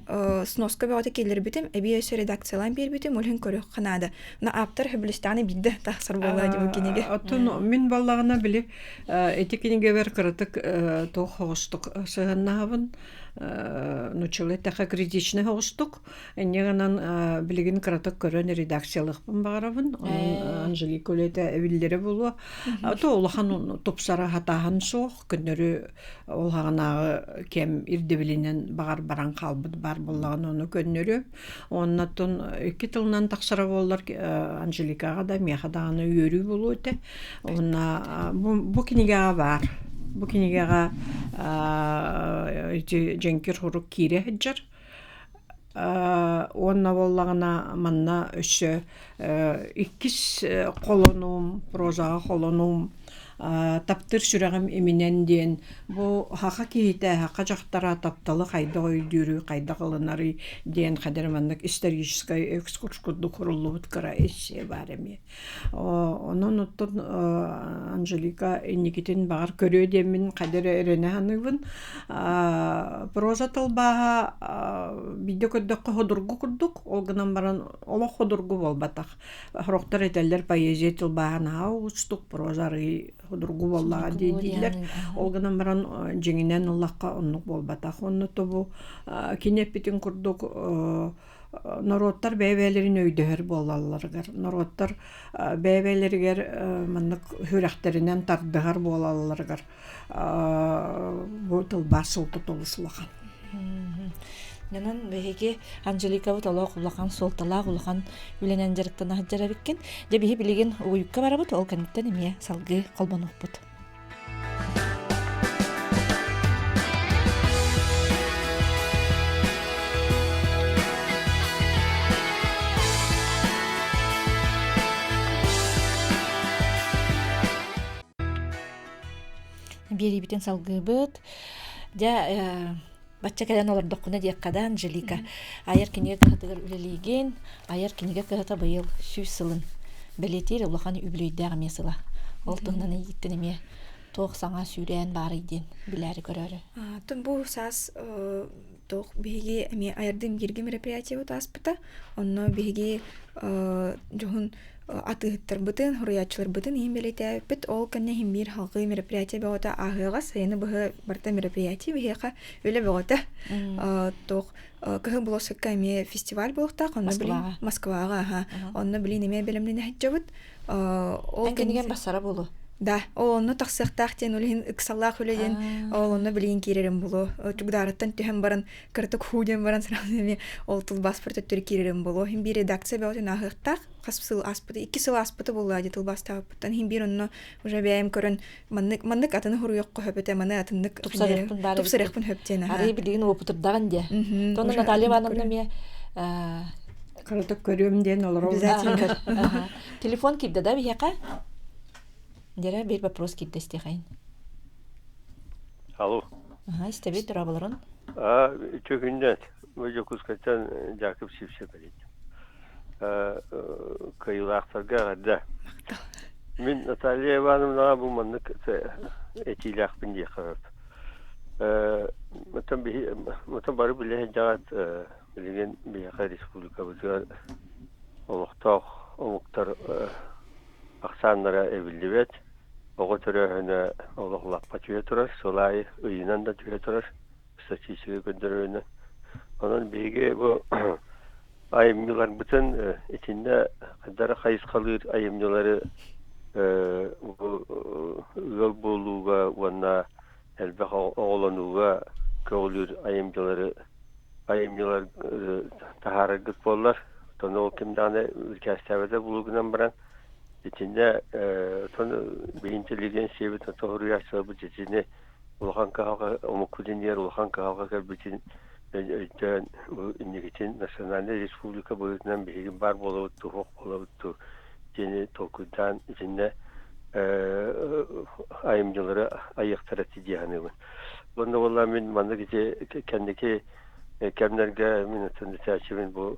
сноска бәгәте келдер битем. Эби өсө редакциялан бер битем. Өлһен көрөк канада. На аптар хәблистаны бидде тахсар булла ди бу кинеге. Атын мин баллагына биле эти кинеге бер кырытык тох хостук сыгыннабын нучылеттаха критичный хостук. Эннегенан билигин кратык көрөн редакциялыкпын багарабын. Онун Анжелика Улета эвиллери болу. Ото улахан топсара хатахан соох күннөрү ол хагынагы кем ирдебилинен багар баран калбыт бар боллаган ону көннөрү. Оннотон 2 тылынан таксара боллар Анжеликага да меха даганы үйөрү болу өте. Онна бу книгага бар. Бу книгага Женкер хурук кире хеджер. Онна боллагана манна өсө 2 колонум, прозага колонум, таптыр сүрәгем эминен диен бу хака кийте хака жактара тапталы кайда өйдүрү кайда кылынары диен кадерманнык историческая экскурсия курулубут кара эссе бар эми. Онун оттон Анжелика Никитин багар көрө демин кадер эрене ханыбын проза тылбаха бидде көддөккө ходургу курдук ол гынан баран оло ходургу болбатак хороктор этелер поэзия тылбаана устук прозары ходургу боллага дейдилер. Ол гынан баран жеңинен уллакка оннук болбатак. Онну тобу кинеппитин курдук народтар бәйбәлерин өйдөһөр болаларгар. Народтар бәйбәлергер маннык хүрәхтеринен тардыгар болаларгар. Бу тыл басыл тутулуслаган. Нанан беге Анжелика бут Аллах улахан солталак улахан үленен жарыктана жарабыккен. Же бихи билеген уюкка барабыт ол каниттен эмие салгы колбонукпут. Бери битен салгы быт. Ja бачча каден олар докуна дияккада Анжелика. Аяр кинеге катыгар үлелиген, аяр кинеге ката быйыл 100 сылын. Белетер улахан үблөйдәгә месыла. Ол тыңнан иттен эме 90-га сүрән бар иден биләре көрөрө. Тон бу сас тох биги эме аярдым гирге мероприятие вот аспыта. Онно биги жохун атыгыттар бытын, хурыячылар бытын ем белете бит ол кэнне химбир халкы мероприятие бөгөтө ахыга сайыны быһы барта мероприятие биһека өле бөгөтө. Тох кыһы блосыкка эме фестиваль болукта, онно билин Москвага, онно билин эме белемдене хаҗабыт. Ол кенеген басара болу. Да, onu taksıqtaqten ulhin ıksalaq öleden onu bilin kirerem bulu. Çugdaratan tühem baran kırtık hudem baran sıralemi oltul basport ötürü kirerem bulu. Hem bir redaksiya beoten ahıqtaq, qasıl aspıtı, 2 sıl aspıtı bulu adi tıl bastapıttan. Hem bir onu уже бәйім көрін маннык атыны хұру yoqqa höpete, manı atınlık tupsarıqpın höpten. Арый билген опытырдаған де. Тоны Наталья Ивановна ме Кырытып көрөм ден олар обязательно. Телефон кирде да бияқа? Дера бир вопрос кирде стехайн. Алло. Истебе турабаларын. Чөгүндөн Мөжөкускачан Жакып Шипшепелит. Кайылактарга да. Мен Наталья Ивановна бу маннык этилякпын ди кырып. Мутан бары биле жагат билген бияка республикабызга олуктак омуктар аксаннара эвилдибет. Ого төрөһүнө олуглапка чүйө турар, солай ыйынан да чүйө турар. Статистика көндөрөнө. Анан биге бу айымнылар бүтүн ичинде кадары кайыс калыр айымнылары өл болууга вана элбек оголонууга көөлүр айымнылар тахарыгыт боллар. Тону кимданы ülkəstəvədə buluğundan baran içinde tonu beyintelegen sevi tohuru yaşlı bu cicini ulğan kahva omukudin yer ulğan kahva kabicin bu indikitin nasyonal respublika boyutundan bir bar bolutu hok bolutu yeni tokudan içinde ayımcıları ayıktara tidiyanı. Bunda vallahi min mandık kendiki kemlerge minatın çerçevenin bu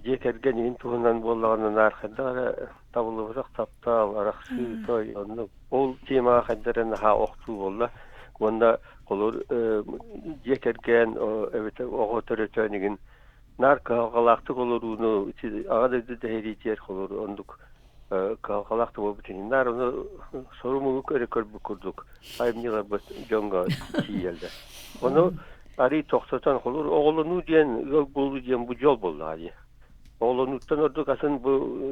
Jekergenin tuğundan bollağının arkada tabılıvıraq taptal, araqsı, toy, onu ol tema kadарын ha oqtu bolla. Onda olur jekergen evet oğu törötönigin narka qalaqtıq olur onu ağadı da heritiyer olur onduk kalaqtı bu bütün. Nar onu sorumluluk örgüt kurduk. Aymnilar bu jonga çiyelde. Onu ari toxtatan olur. Oğlunu diyen yol buldu diyen bu yol buldu ali. Oğlunuktan orada kasın bu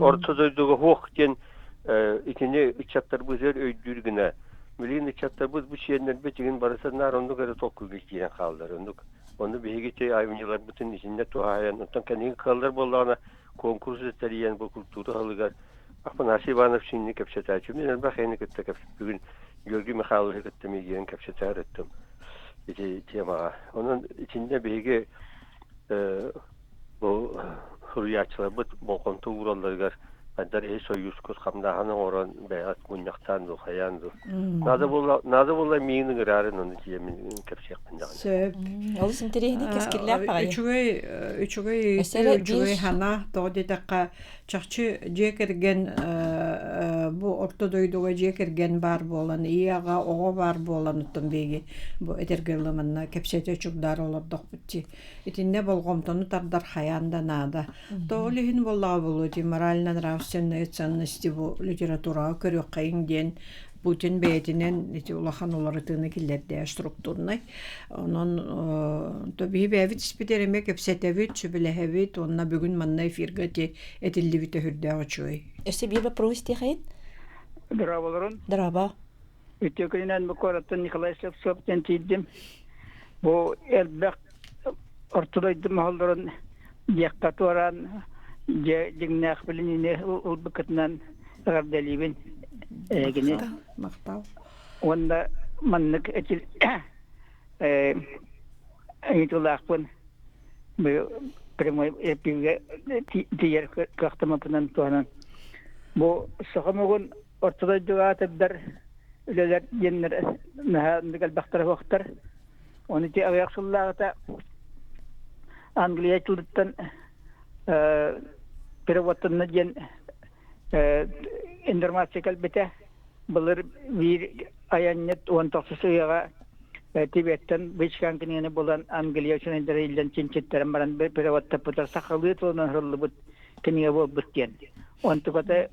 ortadoyduğu hoq diyen ikini içaptar bu zer öydürgüne. Milin içaptar bu şeyler betigin barasa nar onu göre tokku geçtiğine kaldır. Onu bir geçe aymnilar bütün içinde tuhayan. Ondan kendini kaldır bollana konkurs eteriyen bu kültürü halıgar. Akpan Asibanov şimdi kapsata çünkü ben bakayım ki bugün Görgü Mikhailov heketimi yiyen kapsata ettim. Tema. Onun içinde bir bu hürriyatçılar bu kontu uğrallargar. Hatta soyuz kuskamda hanı oran beyaz munyaktan do hayan do. Nada bolla miyini gırarın onu diyemin kapsayaktan da. Söp. Олус интерехни кескиллер багай. Üçügey hana doğdu dakika çakçı cekergen bu ortadoyduğu cekergen var bolan iyaga oğa var bolan uttun begi bu etergerlemanna kepsete çukdar olardık bitti. İtinde bolgomtonu tardar hayanda nada. Doğlihin bolla buluti moralna nравственная ценности bu literatura körüyor kayın diyen Putin beytinin iti ulahan olaratığını killerde strukturunay. Onun tabii bevit ispiterime kepsetevit sübülehevit onna bugün manna firgati etilli vite hürde açıyor. Öse bir вопрос тихайн? Драbolorun. Дрaba. Ütükünden bu koratın Nikolay Şevçov'dan tiddim. Bu elbek ortadaydı mahalların yakatı oran jignak bilinine ulbukatnan gardalibin. Gene Maktav. Onda manlık etil ayetulakpın bu primo epiga diğer kahtamapından tuhanan. Bu sakamogun ortada duatlar öyleler yenler nahandıgal baktara vaktar. Onu ki ayaksıllahata Angliya çıldıktan piravatını yen Endermasikal bete bulur bir ayannet 19 yağa Tibet'ten beşkan kinine bulan Angliya için enderilen çinçetlerin baran bir piravatta putar sakalı tonan hırlıbıt kinine bu bitken. Ontu kata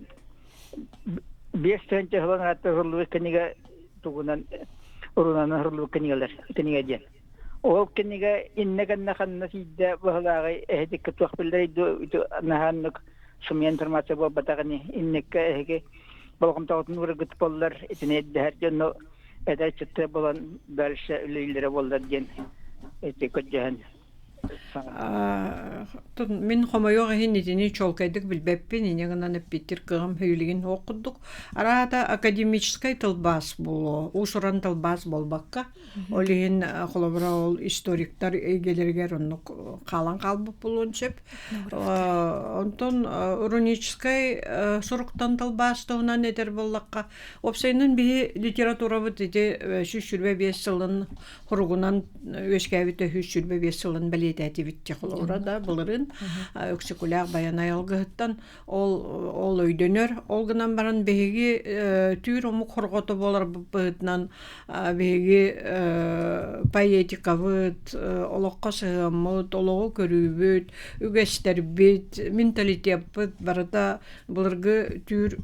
5 sene halan hatta hırlıbıt kinine tugunan urunan hırlıbıt kinineler kinine diyen. O kinine inne kanna kanna sidde bahlağı ehdik tuakbilleri du nahanlık Sumyan termasya bu batagani innek hege balgam tawtun urgut bollar etine der jonno eder çıttı bolan berşe ülelere bollar gen etikotjahan. Min homoyoga hinitini çolkaydık bilbeppin inegana bitir kığım höyligin okuduk. Arada akademический tılbas bulu, usuran tılbas bolbakka. Olihin kolabora ol historikler gelirger onu kalan kalbı bulunçep. Ondan urunический suruktan tılbas da ona nedir bollakka. Opsayının bir literatura bu dedi şüşürbe besilin hurugunan öşkevite şüşürbe besilin belediye bitti orada bulurun. Öksüküler bayanay algıhtan ol öydönür. Olgınan baran begi tür omuk horgotu bolar bıhıtnan begi payetika vıt olakka sığamıt, olağı körübüt, ügester bit, mentalite bıt barada bulurgu tür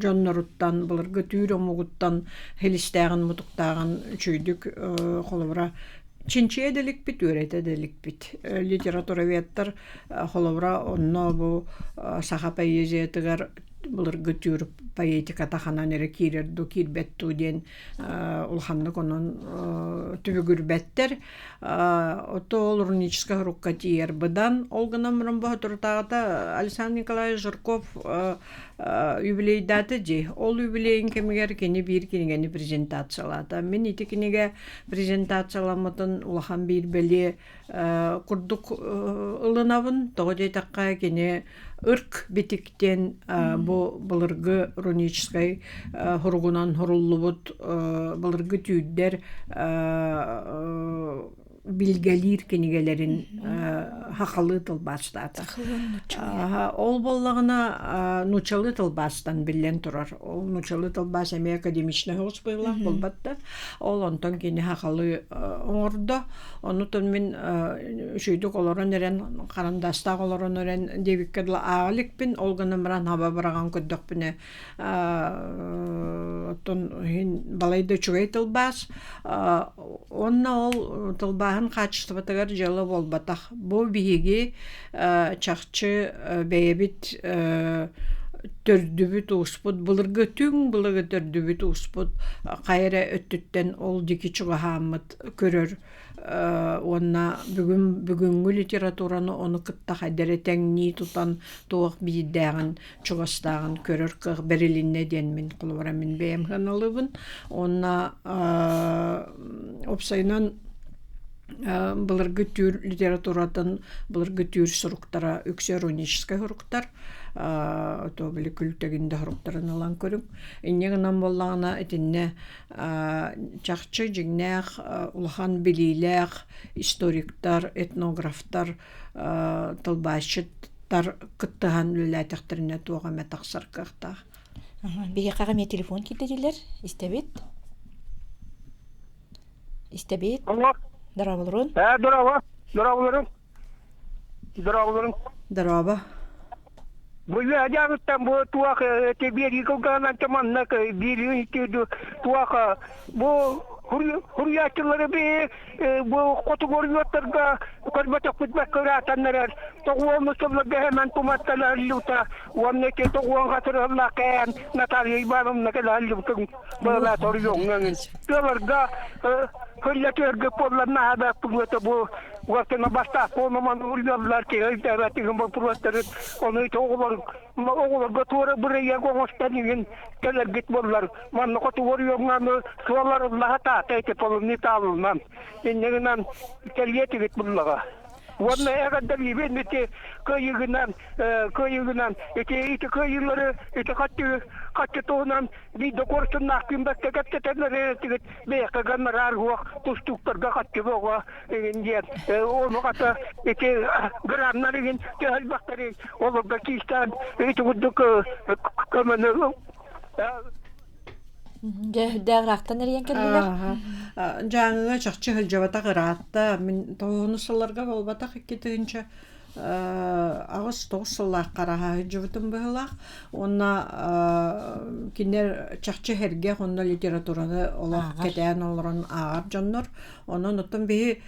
jonnoruttan, bulurgu tür omuguttan helistağın mutuktağın çöydük kolubra Çinçiye delik bit, öğrete delik bit. Literatura viyatlar holavra onunla bu saha payeziyetigar bulur götürüp payetika tahanan ere kirer do kirbettu diyen ulhanlık onun tübügür better. Oto olur niçka rukkati yer bıdan. Olgana mırın bahaturtağıda Alexander Nikolay Zhirkov юбилейдаты же. Ол юбилейин кемигер кени бир кенигени презентациялады. Мен ити кениге презентацияламытын улахан бир бели курдук ылынабын. Тоғыдай таққа кени ырк битиктен бу былыргы руническай хургунан хуруллубут былыргы түйдер bilgelir kenigelerin хақалы тылбастата. Ол боллагына нучалы тылбастан билен турар. Ол нучалы тылбас эми академичный хос байлар болбатта. Ол онтон кини хақалы оңордо. Онутон мен шүйдүк олорон эрен карандаста олорон эрен дебиккедла ааликпин. Ол гана мран хаба бараган көддөкпүнө. Тон хин балайды чугай тылбас. Онна ол тылбаһын качыстыбатыгар жылы болбатах. Бу биһиги чакчы бэйэбит төрдүбүт успут булыргы төрдүбүт успут кайра өттүттен ол дики чугаһааммыт көрөр. Онна бүгүнгү литератураны оны кыттаха деретеңни тутан тоох бийдэгин чугастагын көрөр кыг берилинне ден мен кулубара мен бэм ханалыбын. Онна опсайнан былыргы түр литературадан былыргы түр суруктара үксөронический хуруктар то били күлтөгүндө хуруктарын алан көрүм. Иннегинан боллагына этинне чакчы жигнех улахан билилер, историктар, этнографтар, тылбашчыттар кыттыган үлләтектерине туга метаксар кахта. Биге кагаме телефон китедилер, истебит. Дарабылырын. Дараба. Быйы ажарыттан бу туак тебери кылганан таманна бери туак бу хурьячылары бе бу котугорьоттарга көрбөтөк бүтмөк көрөтаннар тогуону сөблөбө hemen туматталар люта оннеке тогуон гатырылла кэн Наталья Ивановна калаллуктун бала торюңнан төлөргө хөллөтөргө порлана ада пулөтө бу Вартена баста кономан улларлар кейтаратыгын бапураттары оны тоголор готора бирге гомостанын келер гит боллар манны котугор yoğunanı suallar lahata tayte polni talman inнегинен келгети гит буллага Ванна ягадда бибенете көйүгүнөн эти көйүлөрү эти катты тоонан би докорсунна кимбекке кеттенер тигит бека ганнар уак тустуктарга катты бого индиен ону ката эти граннарын албактары олорга кистан эти гудук көмөнө Даграктан эрген келдилер. Жаңыга чакчы хылжабата кыраатта мен тоонусаларга болбата кетинче агыс тоосуллар караха жубутун быылак онна кинер чакчы херге онна литератураны олак кетен олорун агар жоннор онун оттон бии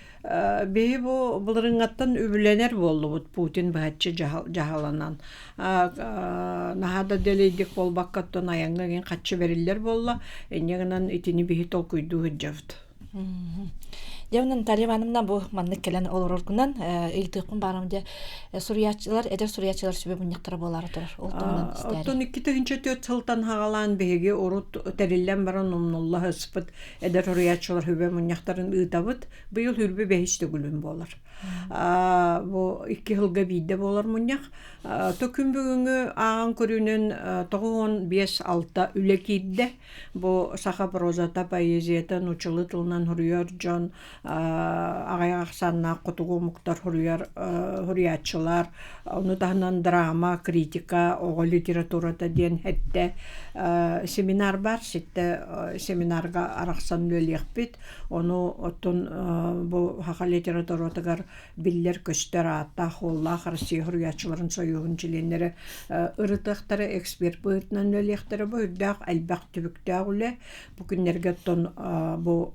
бу булырыңаттан үбүленер болду Путин баатчы жахаланан нахада делейдик болбаккаттан аяңген катчы берилер болла энегинен итини бии толкуйду жавт Явнан Талибанымна бу маннык келен олороргунан илтыкын барымда суриячылар, эдер суриячылар сөбө буняктары болары турар. Олтонан истери. Оттон 2-4 сылтан хагалан беге орут териллен баран умнулла хыспыт эдер суриячылар сөбө буняктарын ытабыт быйыл хүрбө бехисте гүлүн болар. Бу 2 жылга бийде болар муняк. Төкүн бүгүнгү аган көрүнөн 9-5-6 үлекидде бу саха прозата поэзията нучулы тылынан хурьор жон агайаксанна котугу муктар хуриячылар онутанан драма критика ого литературата ден хетте семинар бар ситте семинарга араксан өлөкпит ону оттон бу хака литературатагар биллер көстөр ата холла харси хуриячыларын союгун жиленнери ырытактары эксперт бытынан өлөктөрү бойдак албак түбүктөгүлө бу күннерге тон бу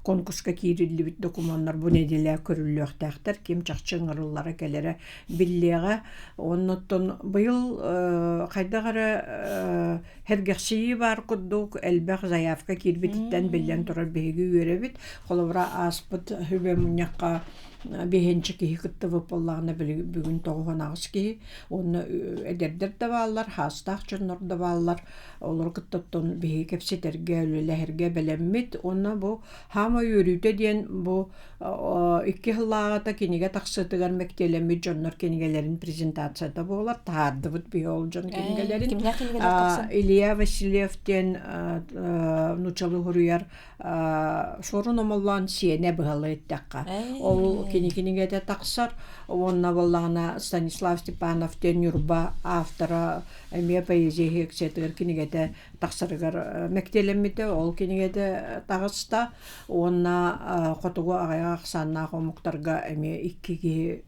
конкурска кирилли документтар бу неделе көрүлөктөр ким чакчыңырыллары келере биллеге оннотон быйыл кайдагара хергерси бар кудук элбак заявка кирбиттен билен турар беги өрөбүт холобра аспыт хүбө мунякка бехенче ки кыттыбы боллагына бүгүн тогон агыски оны эдердер да баллар хастак жоннор да баллар олар кыттыптон беги кепсетерге өлелерге белеммит оны бу хама өрүтө ден бу 2 жыллагата киниге таксытыгар мектелеми жоннор кинигелерин презентацияда болар таардыбыт биол жон кинигелерин Илья Васильевтен нучалы хуруяр сорун омоллан сиене быгалы этакка ол кинигеде тақсар онна боллана Станислав Степанов тен юрба автора эмия поэзия хексетер кинигеде тақсарыгар мектелеммите ол кинигеде тағыста онна котугу агая аксанна комуктарга эмия иккиги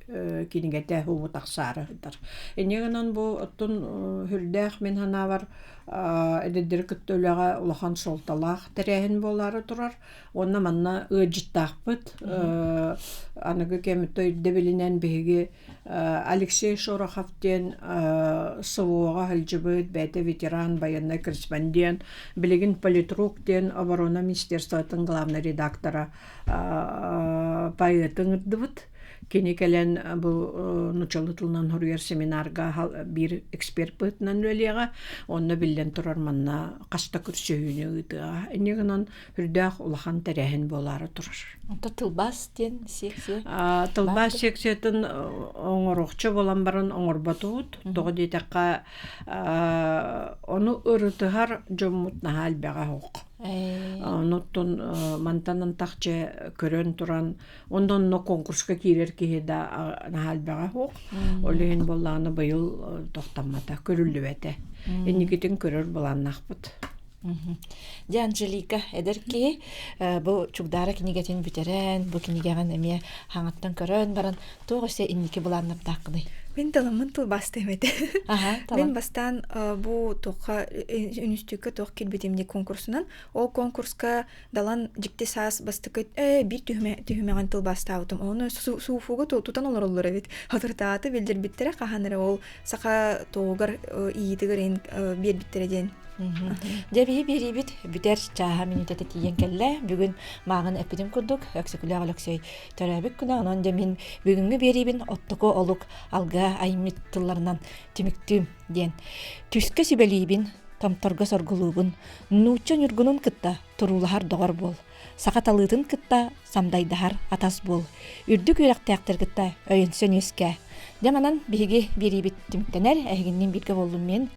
кинигеде хуу тақсарыдар энегенен бу оттун хүрдэх мен ханавар эдедер көттөлөга улахан солталах терехин болары турар онна манна ыжыттакпыт аныгы кемиттой дебилинен биги Алексей Шороховтен сывуга хылжыбыт бәте ветеран военный корреспондент билигин политруктен оборона министерствотын главный редактора поэтыңырдыбыт кенекелен бу началы тылынан хурьер семинарга бир эксперт бытынан өлега онны билен турар манна каста күрсөйүнө ыдыга энегенен хүрдах улахан терехин болары турар. Онта тылбас тен секция. Тылбас секциятын оңорокчу болан барын оңорбатуут тога детекка ону ырытыгар жоммут нахал бага хок. Ноттон мантанан тахче көрөн туран ондон но конкурска кирер киһида нахалбага хок олен болланы быйыл тохтаммата көрүлүбете энигитин көрөр буланнахпыт. Де Анжелика эдерки бу чугдара кинигетин бүтерен бу кинигеген эме хаңаттан көрөн баран тоғысе инники буланнар тақны. Мен таламын тылбас демеді. Мен бастан бу тоққа үністікі тоқ келбетемде конкурсынан, ол конкурска далан жікте саас бастықы бір түйімеған тылбаста аутым. Оны суфуға тұтан олар олар әвет. Хатыртааты білдер біттері қағаныры ол сақа тоғығар иетігірен бер біттереден. Дебии берибит бүтер чаха минутете тиен келле бүгүн магын эпидем курдук өксүкүлө Алексей төрөбүк күнө анан мен бүгүнгү берибин оттуко олук алга аймыттыларынан тимиктим ден түскө сибелибин тамторго соргулугун нууччон юргунун кытта турулахар догор бол сакаталытын кытта самдайдахар атас бол үрдүк үрактактер кытта өйөнсөн өскө деманан биги берибит тимиктенер эгиннин бирге болдум мен